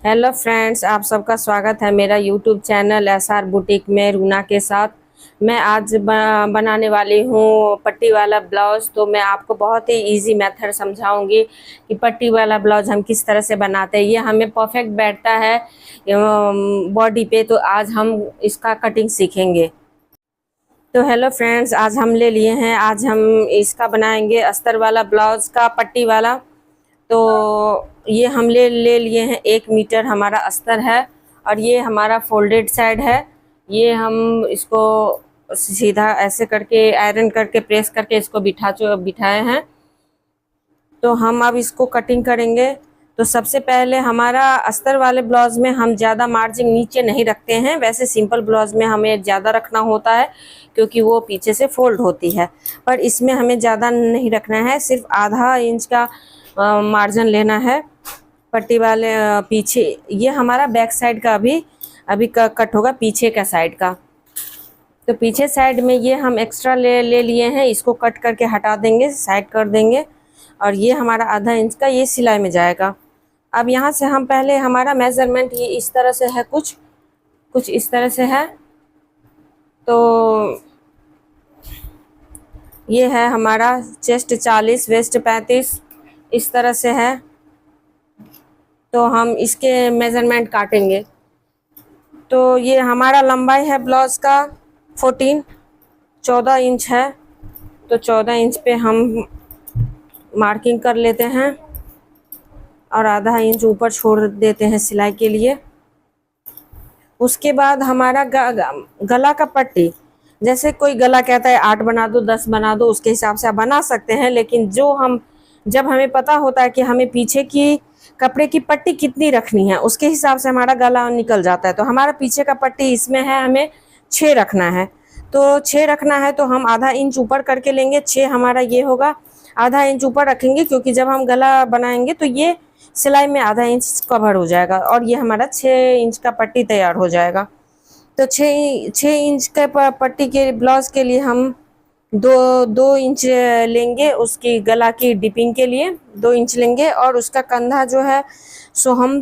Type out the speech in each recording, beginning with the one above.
Hello friends, आप सबका स्वागत है मेरा यूट्यूब चैनल एसआर बुटीक में रूना के साथ। मैं आज बनाने वाली हूँ पट्टी वाला ब्लाउज़। तो मैं आपको बहुत ही इजी मेथड समझाऊंगी कि पट्टी वाला ब्लाउज़ हम किस तरह से बनाते हैं। ये हमें परफेक्ट बैठता है बॉडी पे। तो आज हम इसका कटिंग सीखेंगे। तो हेलो फ्रेंड्स, आज हम इसका बनाएंगे अस्तर वाला ब्लाउज़ का पट्टी वाला। तो ये हम ले लिए हैं 1 मीटर हमारा अस्तर है और ये हमारा फोल्डेड साइड है। ये हम इसको सीधा ऐसे करके आयरन करके प्रेस करके इसको बिठाए हैं। तो हम अब इसको कटिंग करेंगे। तो सबसे पहले हमारा अस्तर वाले ब्लाउज में हम ज़्यादा मार्जिन नीचे नहीं रखते हैं। वैसे सिंपल ब्लाउज में हमें ज़्यादा रखना होता है क्योंकि वो पीछे से फोल्ड होती है, पर इसमें हमें ज़्यादा नहीं रखना है। सिर्फ आधा इंच का मार्जिन लेना है पट्टी वाले पीछे। ये हमारा बैक साइड का अभी कट होगा, पीछे का साइड का। तो पीछे साइड में ये हम एक्स्ट्रा ले लिए हैं, इसको कट करके हटा देंगे, साइड कर देंगे। और ये हमारा आधा इंच का ये सिलाई में जाएगा। अब यहाँ से हम पहले हमारा मेज़रमेंट ये इस तरह से है, कुछ इस तरह से है। तो ये है हमारा चेस्ट 40, वेस्ट 35, इस तरह से है। तो हम इसके मेज़रमेंट काटेंगे। तो ये हमारा लंबाई है ब्लाउज़ का 14 इंच है। तो 14 इंच पे हम मार्किंग कर लेते हैं और आधा इंच ऊपर छोड़ देते हैं सिलाई के लिए। उसके बाद हमारा गला का पट्टी, जैसे कोई गला कहता है 8 बना दो, 10 बना दो, उसके हिसाब से आप बना सकते हैं। लेकिन जब हमें पता होता है कि हमें पीछे की कपड़े की पट्टी कितनी रखनी है, उसके हिसाब से हमारा गला निकल जाता है। तो हमारा पीछे का पट्टी इसमें है, हमें 6 रखना है। तो 6 रखना है तो हम आधा इंच ऊपर करके लेंगे। 6 हमारा ये होगा, आधा इंच ऊपर रखेंगे क्योंकि जब हम गला बनाएंगे तो ये सिलाई में आधा इंच कवर हो जाएगा और ये हमारा 6 इंच का पट्टी तैयार हो जाएगा। तो 6 इंच के पट्टी के ब्लाउज के लिए हम दो इंच लेंगे। उसकी गला की डिपिंग के लिए 2 इंच लेंगे और उसका कंधा जो है सो हम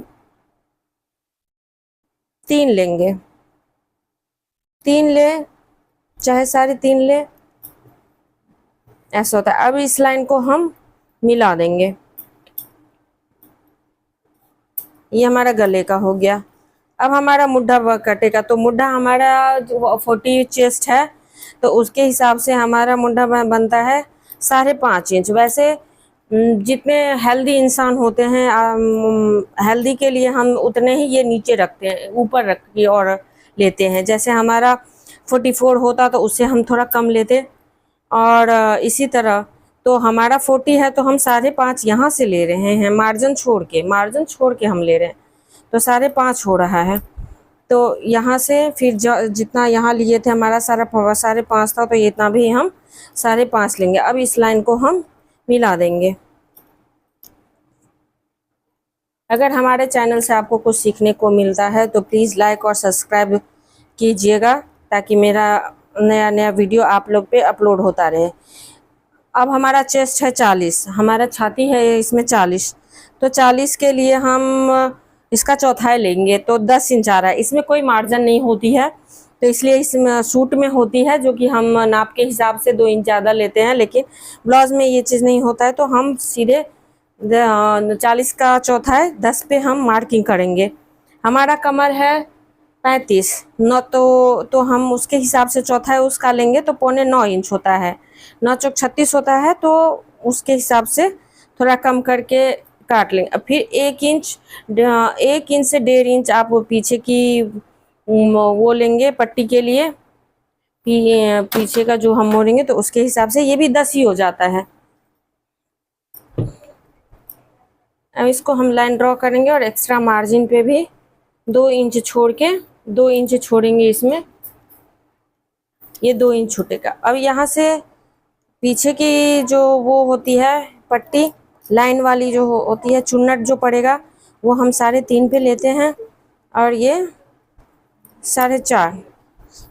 3 लेंगे। 3 ले, चाहे 3.5 ले, ऐसा होता है। अब इस लाइन को हम मिला देंगे। ये हमारा गले का हो गया। अब हमारा मुड्ढा कटेगा। तो मुड्ढा हमारा जो 40 चेस्ट है तो उसके हिसाब से हमारा मुड्ढा बनता है 5.5 इंच। वैसे जितने हेल्दी इंसान होते हैं, हेल्दी के लिए हम उतने ही ये नीचे रखते हैं, ऊपर रख के और लेते हैं। जैसे हमारा 44 होता तो उससे हम थोड़ा कम लेते। और इसी तरह तो हमारा 40 है तो हम 5.5 यहाँ से ले रहे हैं, मार्जिन छोड़ के हम ले रहे हैं। तो 5.5 हो रहा है। तो यहाँ से फिर जितना यहाँ लिए थे हमारा 5.5 था, तो ये इतना भी हम 5.5 लेंगे। अब इस लाइन को हम मिला देंगे। अगर हमारे चैनल से आपको कुछ सीखने को मिलता है तो प्लीज़ लाइक और सब्सक्राइब कीजिएगा ताकि मेरा नया वीडियो आप लोग पे अपलोड होता रहे। अब हमारा चेस्ट है 40, हमारा छाती है इसमें 40। तो 40 के लिए हम इसका चौथाई लेंगे। तो 10 इंच आ रहा है। इसमें कोई मार्जिन नहीं होती है, तो इसलिए इसमें सूट में होती है जो कि हम नाप के हिसाब से 2 इंच ज़्यादा लेते हैं। लेकिन ब्लाउज में ये चीज़ नहीं होता है। तो हम सीधे 40 का चौथाई 10 पे हम मार्किंग करेंगे। हमारा कमर है 35 9, तो हम उसके हिसाब से चौथाई उसका लेंगे। तो 9.25 इंच होता है, 9 चौक 36 होता है। तो उसके हिसाब से थोड़ा कम करके काट लेंगे। अब फिर 1 इंच से 1.5 इंच आप पीछे की वो लेंगे पट्टी के लिए। पीछे का जो हम मोड़ेंगे तो उसके हिसाब से ये भी 10 ही हो जाता है। अब इसको हम लाइन ड्रॉ करेंगे और एक्स्ट्रा मार्जिन पे भी 2 इंच छोड़ के 2 इंच छोड़ेंगे। इसमें ये 2 इंच छूटेगा। अब यहाँ से पीछे की जो वो होती है पट्टी लाइन वाली जो होती है, चुन्नट जो पड़ेगा वो हम 3.5 पे लेते हैं और ये 4.5।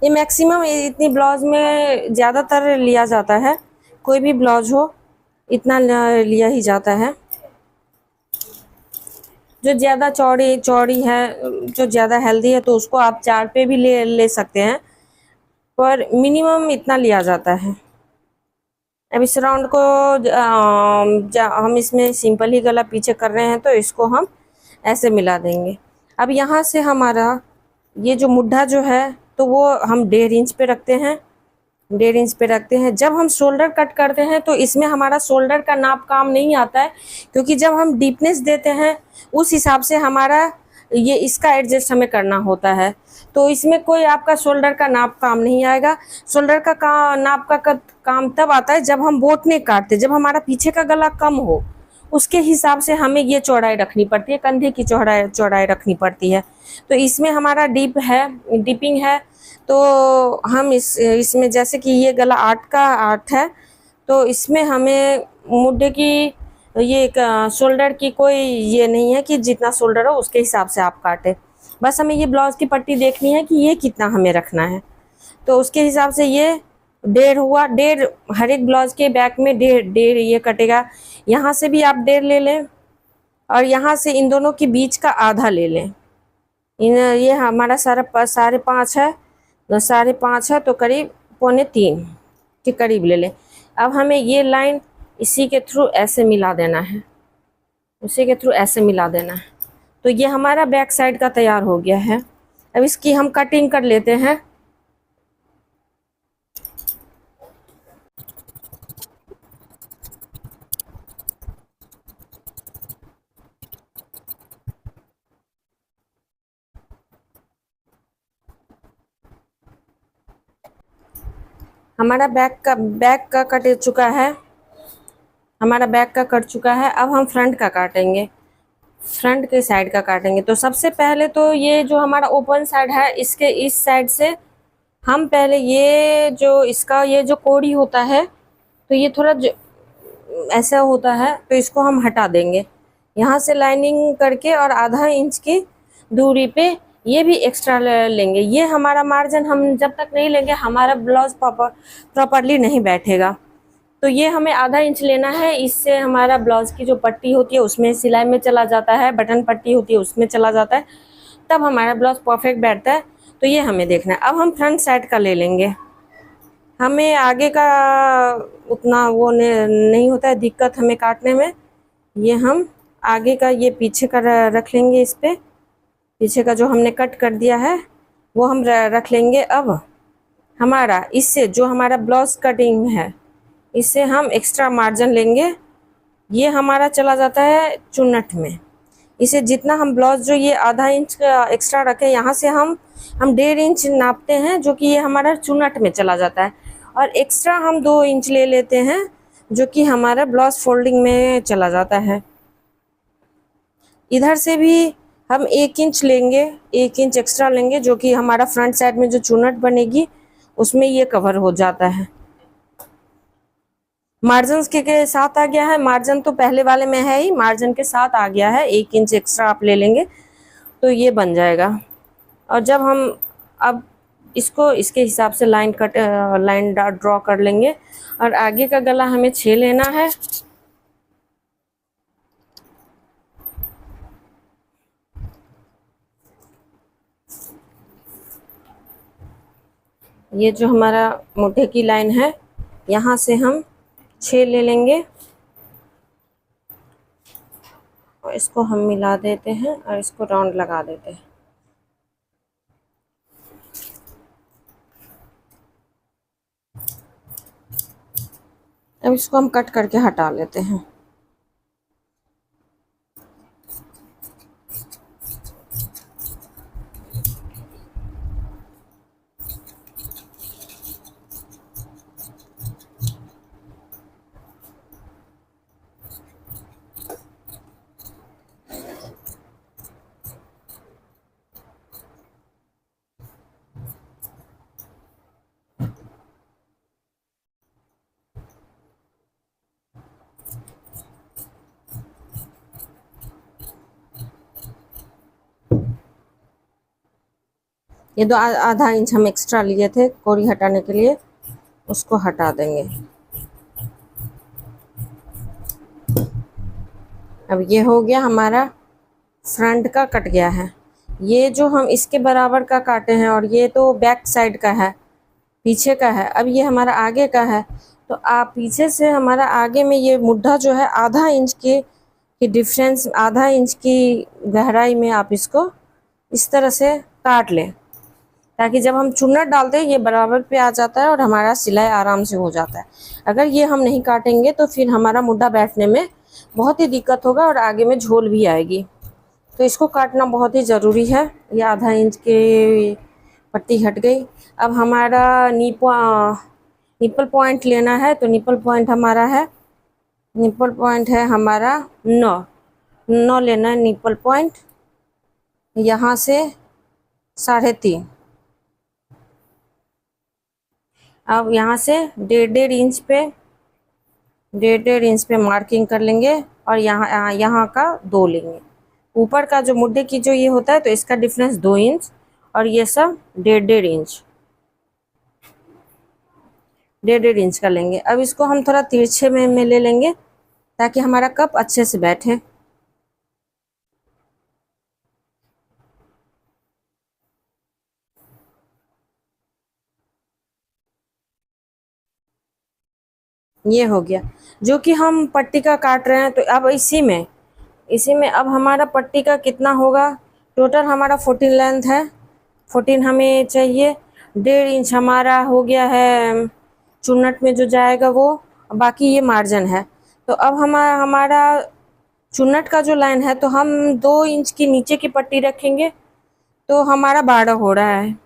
ये मैक्सिमम इतनी ब्लाउज में ज़्यादातर लिया जाता है, कोई भी ब्लाउज हो इतना लिया ही जाता है। जो ज़्यादा चौड़ी चौड़ी है, जो ज़्यादा हेल्दी है, तो उसको आप 4 पे भी ले सकते हैं, पर मिनिमम इतना लिया जाता है। अब इस राउंड को हम इसमें सिंपल ही गला पीछे कर रहे हैं, तो इसको हम ऐसे मिला देंगे। अब यहाँ से हमारा ये जो मुड्ढा जो है, तो वो हम 1.5 इंच पे रखते हैं, 1.5 इंच पे रखते हैं। जब हम शोल्डर कट करते हैं तो इसमें हमारा शोल्डर का नाप काम नहीं आता है, क्योंकि जब हम डीपनेस देते हैं उस हिसाब से हमारा ये इसका एडजस्ट हमें करना होता है। तो इसमें कोई आपका शोल्डर का नाप काम नहीं आएगा। शोल्डर का नाप का काम तब आता है जब हम बोट नेक काटते, जब हमारा पीछे का गला कम हो, उसके हिसाब से हमें ये चौड़ाई रखनी पड़ती है, कंधे की चौड़ाई रखनी पड़ती है। तो इसमें हमारा डिपिंग है, तो हम इसमें जैसे कि ये गला 8 का 8 है, तो इसमें हमें मुड्ढे की ये शोल्डर की कोई ये नहीं है कि जितना शोल्डर हो उसके हिसाब से आप काटें। बस हमें ये ब्लाउज की पट्टी देखनी है कि ये कितना हमें रखना है, तो उसके हिसाब से ये 1.5 हुआ। 1.5 हर एक ब्लाउज के बैक में 1.5 ये कटेगा। यहाँ से भी आप 1.5 ले लें, और यहाँ से इन दोनों के बीच का आधा ले लें। ये हमारा 5.5 है, 5.5 है, तो करीब 2.25 के करीब ले लें। अब हमें ये लाइन इसी के थ्रू ऐसे मिला देना है, इसी के थ्रू ऐसे मिला देना है। तो ये हमारा बैक साइड का तैयार हो गया है। अब इसकी हम कटिंग कर लेते हैं। हमारा बैक का कट चुका है, हमारा बैक का कट चुका है। अब हम फ्रंट का काटेंगे, फ्रंट के साइड का काटेंगे। तो सबसे पहले तो ये जो हमारा ओपन साइड है, इसके इस साइड से हम पहले ये जो इसका ये जो कोड़ी होता है, तो ये थोड़ा ऐसा होता है, तो इसको हम हटा देंगे यहाँ से लाइनिंग करके, और आधा इंच की दूरी पे ये भी एक्स्ट्रा लेंगे। ये हमारा मार्जिन हम जब तक नहीं लेंगे हमारा ब्लाउज प्रॉपरली नहीं बैठेगा। तो ये हमें आधा इंच लेना है। इससे हमारा ब्लाउज की जो पट्टी होती है उसमें सिलाई में चला जाता है, बटन पट्टी होती है उसमें चला जाता है, तब हमारा ब्लाउज परफेक्ट बैठता है। तो ये हमें देखना है। अब हम फ्रंट साइड का ले लेंगे। हमें आगे का उतना वो नहीं होता है दिक्कत हमें काटने में। ये हम आगे का ये पीछे का रख लेंगे, इस पे पीछे का जो हमने कट कर दिया है वो हम रख लेंगे। अब हमारा इससे जो हमारा ब्लाउज कटिंग है, इससे हम एक्स्ट्रा मार्जिन लेंगे। ये हमारा चला जाता है चुन्नट में। इसे जितना हम ब्लाउज जो ये आधा इंच का एक्स्ट्रा रखें, यहाँ से हम 1.5 इंच नापते हैं, जो कि ये हमारा चुन्नट में चला जाता है, और एक्स्ट्रा हम 2 इंच ले लेते हैं, जो कि हमारा ब्लाउज फोल्डिंग में चला जाता है। इधर से भी हम 1 इंच लेंगे, 1 इंच एक्स्ट्रा लेंगे, जो कि हमारा फ्रंट साइड में जो चुन्नट बनेगी उसमें ये कवर हो जाता है। मार्जिन के साथ आ गया है, मार्जिन तो पहले वाले में है ही, मार्जिन के साथ आ गया है। 1 इंच एक्स्ट्रा आप ले लेंगे तो ये बन जाएगा। और जब हम अब इसको इसके हिसाब से लाइन ड्रॉ कर लेंगे, और आगे का गला हमें 6 लेना है। ये जो हमारा मुट्ठे की लाइन है, यहाँ से हम 6 ले लेंगे, और इसको हम मिला देते हैं और इसको राउंड लगा देते हैं। अब इसको हम कट करके हटा लेते हैं। ये दो आधा इंच हम एक्स्ट्रा लिए थे कोरी हटाने के लिए, उसको हटा देंगे। अब ये हो गया हमारा फ्रंट का कट गया है। ये जो हम इसके बराबर का काटे हैं और ये तो बैक साइड का है, पीछे का है। अब ये हमारा आगे का है, तो आप पीछे से हमारा आगे में ये मुड्ढा जो है आधा इंच की डिफरेंस, आधा इंच की गहराई में आप इसको इस तरह से काट लें, ताकि जब हम चुन्नट डालते हैं ये बराबर पे आ जाता है और हमारा सिलाई आराम से हो जाता है। अगर ये हम नहीं काटेंगे तो फिर हमारा मुड्ढा बैठने में बहुत ही दिक्कत होगा और आगे में झोल भी आएगी। तो इसको काटना बहुत ही ज़रूरी है। ये आधा इंच की पट्टी हट गई। अब हमारा निपल पॉइंट लेना है, तो निपल पॉइंट हमारा है, निपल पॉइंट है हमारा 9 लेना है निपल पॉइंट। यहाँ से 3.5। अब यहाँ से 1.5 इंच पे मार्किंग कर लेंगे और यहाँ का 2 लेंगे। ऊपर का जो मुड्ढे की जो ये होता है तो इसका डिफरेंस 2 इंच और ये सब 1.5 इंच, 1.5 इंच का लेंगे। अब इसको हम थोड़ा तिरछे में ले लेंगे ताकि हमारा कप अच्छे से बैठे। ये हो गया जो कि हम पट्टी का काट रहे हैं। तो अब इसी में अब हमारा पट्टी का कितना होगा, टोटल हमारा 14 लेंथ है, 14 हमें चाहिए। 1.5 इंच हमारा हो गया है चुन्नट में जो जाएगा वो, बाकी ये मार्जिन है। तो अब हमारा चुन्नट का जो लाइन है, तो हम 2 इंच की नीचे की पट्टी रखेंगे तो हमारा 12 हो रहा है।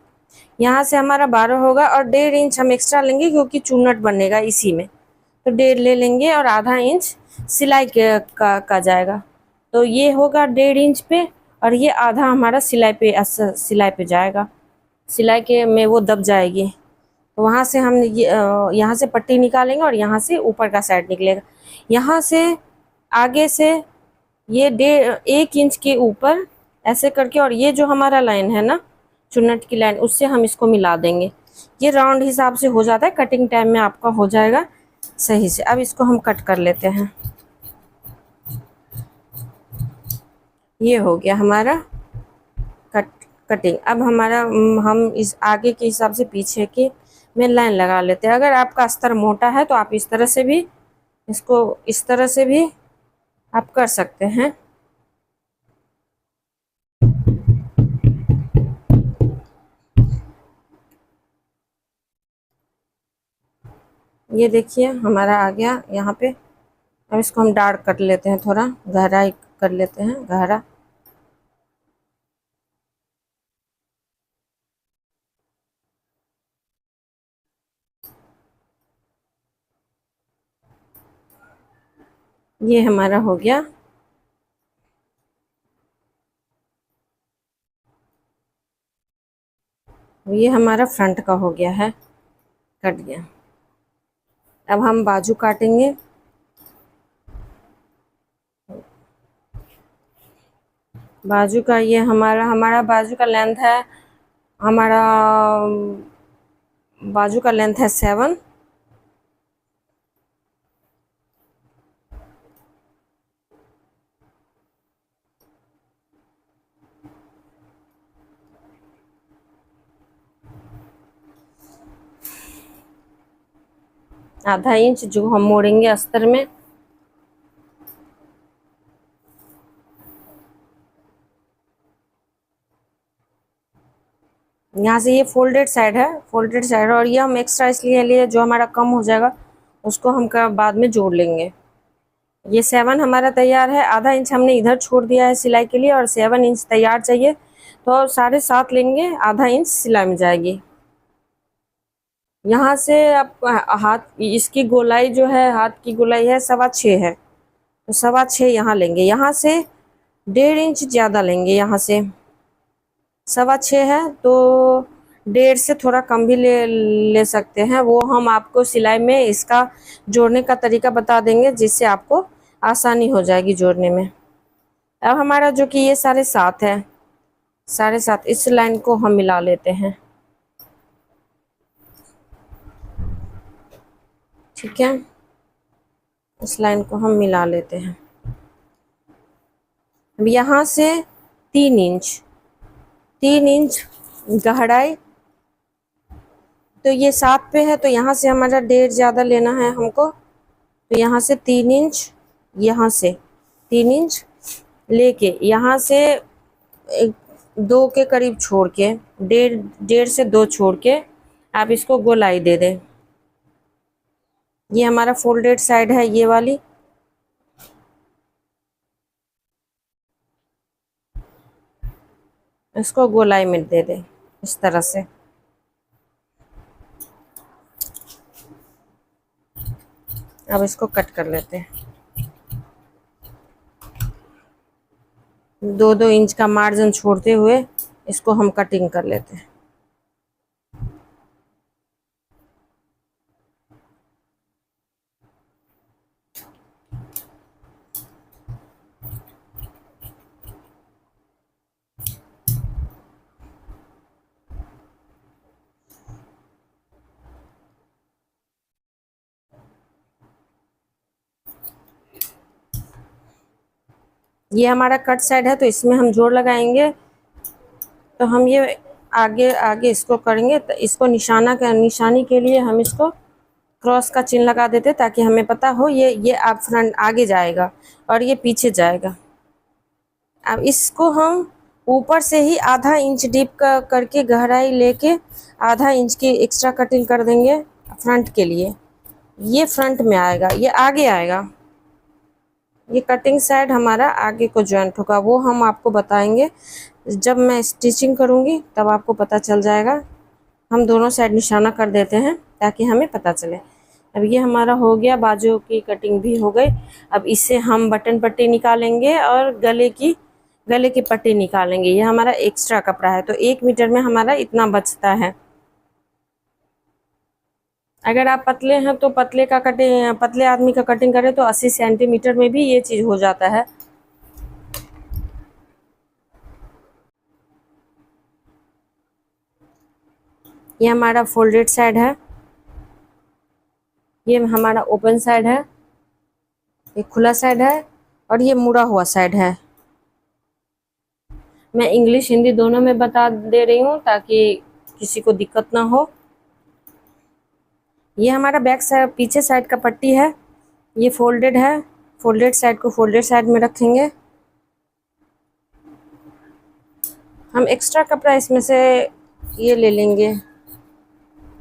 यहाँ से हमारा 12 होगा और 1.5 इंच हम एक्स्ट्रा लेंगे क्योंकि चुन्नट बनेगा इसी में, तो 1.5 ले लेंगे और आधा इंच सिलाई का जाएगा। तो ये होगा 1.5 इंच पे और ये आधा हमारा सिलाई पे जाएगा, सिलाई के में वो दब जाएगी। तो वहाँ से हम यहाँ से पट्टी निकालेंगे और यहाँ से ऊपर का साइड निकलेगा। यहाँ से आगे से ये 1 इंच के ऊपर ऐसे करके, और ये जो हमारा लाइन है ना चुन्नट की लाइन, उससे हम इसको मिला देंगे। ये राउंड हिसाब से हो जाता है, कटिंग टाइम में आपका हो जाएगा सही से। अब इसको हम कट कर लेते हैं। ये हो गया हमारा कटिंग। अब हमारा हम इस आगे के हिसाब से पीछे की में लाइन लगा लेते हैं। अगर आपका अस्तर मोटा है तो आप इस तरह से भी इसको इस तरह से भी आप कर सकते हैं। ये देखिए हमारा आ गया यहाँ पे। अब इसको हम डार्क कर लेते हैं, थोड़ा गहराई कर लेते हैं, गहरा। ये हमारा हो गया। ये हमारा फ्रंट का हो गया है, कट गया। अब हम बाजू काटेंगे। बाजू का ये हमारा बाजू का लेंथ है, हमारा बाजू का लेंथ है 7। आधा इंच जो हम मोड़ेंगे अस्तर में। यहाँ से ये फोल्डेड साइड है, फोल्डेड साइड, और ये हम एक्स्ट्रा इसलिए लिए जो हमारा कम हो जाएगा उसको हम बाद में जोड़ लेंगे। ये 7 हमारा तैयार है। आधा इंच हमने इधर छोड़ दिया है सिलाई के लिए और 7 इंच तैयार चाहिए, तो 7.5 लेंगे, आधा इंच सिलाई में जाएगी। यहाँ से आप हाथ इसकी गोलाई जो है, हाथ की गोलाई है 6.25 है, तो 6.25 यहाँ लेंगे। यहाँ से 1.5 इंच ज़्यादा लेंगे, यहाँ से 6.25 है तो 1.5 से थोड़ा कम भी ले सकते हैं। वो हम आपको सिलाई में इसका जोड़ने का तरीका बता देंगे, जिससे आपको आसानी हो जाएगी जोड़ने में। अब हमारा जो कि ये 7.5 है, 7.5 इस लाइन को हम मिला लेते हैं। ठीक है, इस लाइन को हम मिला लेते हैं। अब यहाँ से 3 इंच, 3 इंच गहराई, तो ये 7 पे है तो यहाँ से हमारा 1.5 ज़्यादा लेना है हमको, तो यहाँ से 3 इंच, यहाँ से 3 इंच लेके यहाँ से 2 के करीब छोड़ के, 1.5 से 2 छोड़ के आप इसको गोलाई दे दें। ये हमारा फोल्डेड साइड है ये वाली, इसको गोलाई में दे दें इस तरह से। अब इसको कट कर लेते हैं। 2-2 इंच का मार्जिन छोड़ते हुए इसको हम कटिंग कर लेते हैं। ये हमारा कट साइड है तो इसमें हम जोड़ लगाएंगे, तो हम ये आगे आगे इसको करेंगे, तो इसको निशानी के लिए हम इसको क्रॉस का चिन्ह लगा देते ताकि हमें पता हो ये आप फ्रंट आगे जाएगा और ये पीछे जाएगा। अब इसको हम ऊपर से ही आधा इंच डीप का करके गहराई लेके आधा इंच की एक्स्ट्रा कटिंग कर देंगे फ्रंट के लिए। ये फ्रंट में आएगा, ये आगे आएगा, ये कटिंग साइड हमारा आगे को जॉइंट होगा, वो हम आपको बताएंगे जब मैं स्टिचिंग करूँगी तब आपको पता चल जाएगा। हम दोनों साइड निशाना कर देते हैं ताकि हमें पता चले। अब ये हमारा हो गया, बाजू की कटिंग भी हो गई। अब इससे हम बटन पट्टी निकालेंगे और गले की पट्टी निकालेंगे। ये हमारा एक्स्ट्रा कपड़ा है तो 1 मीटर में हमारा इतना बचता है। अगर आप पतले हैं तो पतले आदमी का कटिंग करें तो 80 सेंटीमीटर में भी ये चीज़ हो जाता है। ये हमारा फोल्डेड साइड है, ये हमारा ओपन साइड है, ये खुला साइड है और ये मुड़ा हुआ साइड है। मैं इंग्लिश हिंदी दोनों में बता दे रही हूँ ताकि किसी को दिक्कत ना हो। ये हमारा बैक साइड पीछे साइड का पट्टी है, ये फोल्डेड है, फोल्डेड साइड को फोल्डेड साइड में रखेंगे। हम एक्स्ट्रा कपड़ा इसमें से ये ले लेंगे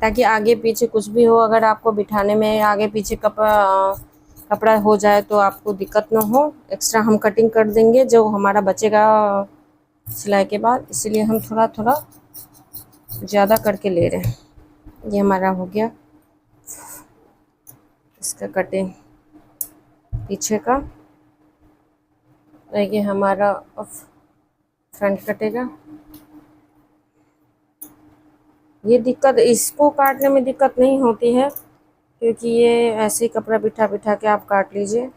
ताकि आगे पीछे कुछ भी हो, अगर आपको बिठाने में आगे पीछे कपड़ा हो जाए तो आपको दिक्कत ना हो। एक्स्ट्रा हम कटिंग कर देंगे जो हमारा बचेगा सिलाई के बाद, इसीलिए हम थोड़ा थोड़ा ज़्यादा करके ले रहे हैं। ये हमारा हो गया इसका कटिंग पीछे का, ये हमारा फ्रंट कटेगा। ये दिक्कत, इसको काटने में दिक्कत नहीं होती है क्योंकि ये ऐसे ही कपड़ा बिठा बिठा के आप काट लीजिए।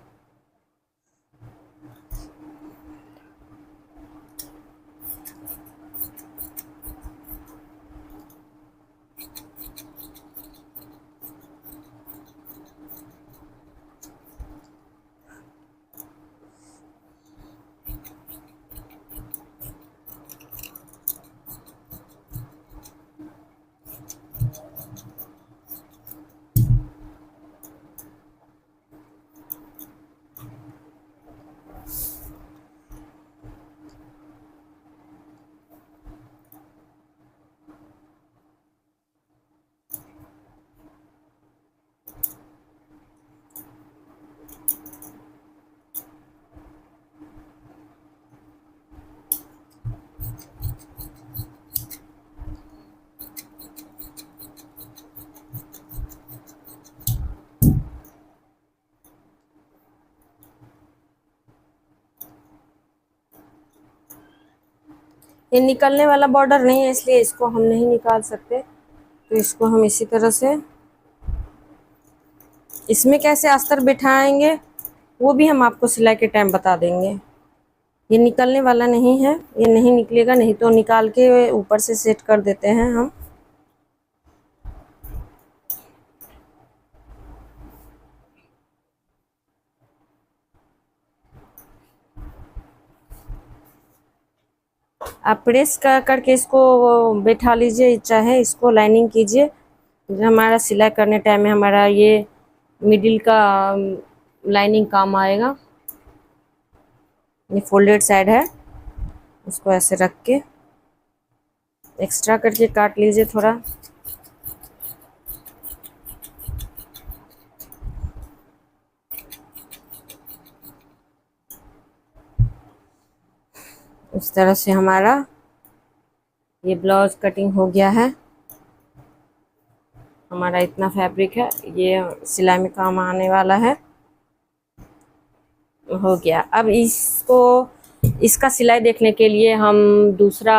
ये निकलने वाला बॉर्डर नहीं है इसलिए इसको हम नहीं निकाल सकते, तो इसको हम इसी तरह से, इसमें कैसे अस्तर बिठाएंगे वो भी हम आपको सिलाई के टाइम बता देंगे। ये निकलने वाला नहीं है, ये नहीं निकलेगा, नहीं तो निकाल के ऊपर से सेट कर देते हैं हम। आप प्रेस करके इसको बैठा लीजिए, चाहे इसको लाइनिंग कीजिए। हमारा सिलाई करने टाइम में हमारा ये मिडिल का लाइनिंग काम आएगा। ये फोल्डेड साइड है, उसको ऐसे रख के एक्स्ट्रा करके काट लीजिए थोड़ा। इस तरह से हमारा ये ब्लाउज कटिंग हो गया है। हमारा इतना फैब्रिक है, ये सिलाई में काम आने वाला है। हो गया। अब इसका सिलाई देखने के लिए हम दूसरा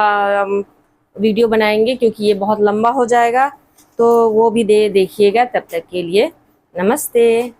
वीडियो बनाएंगे, क्योंकि ये बहुत लंबा हो जाएगा, तो वो भी देखिएगा। तब तक के लिए नमस्ते।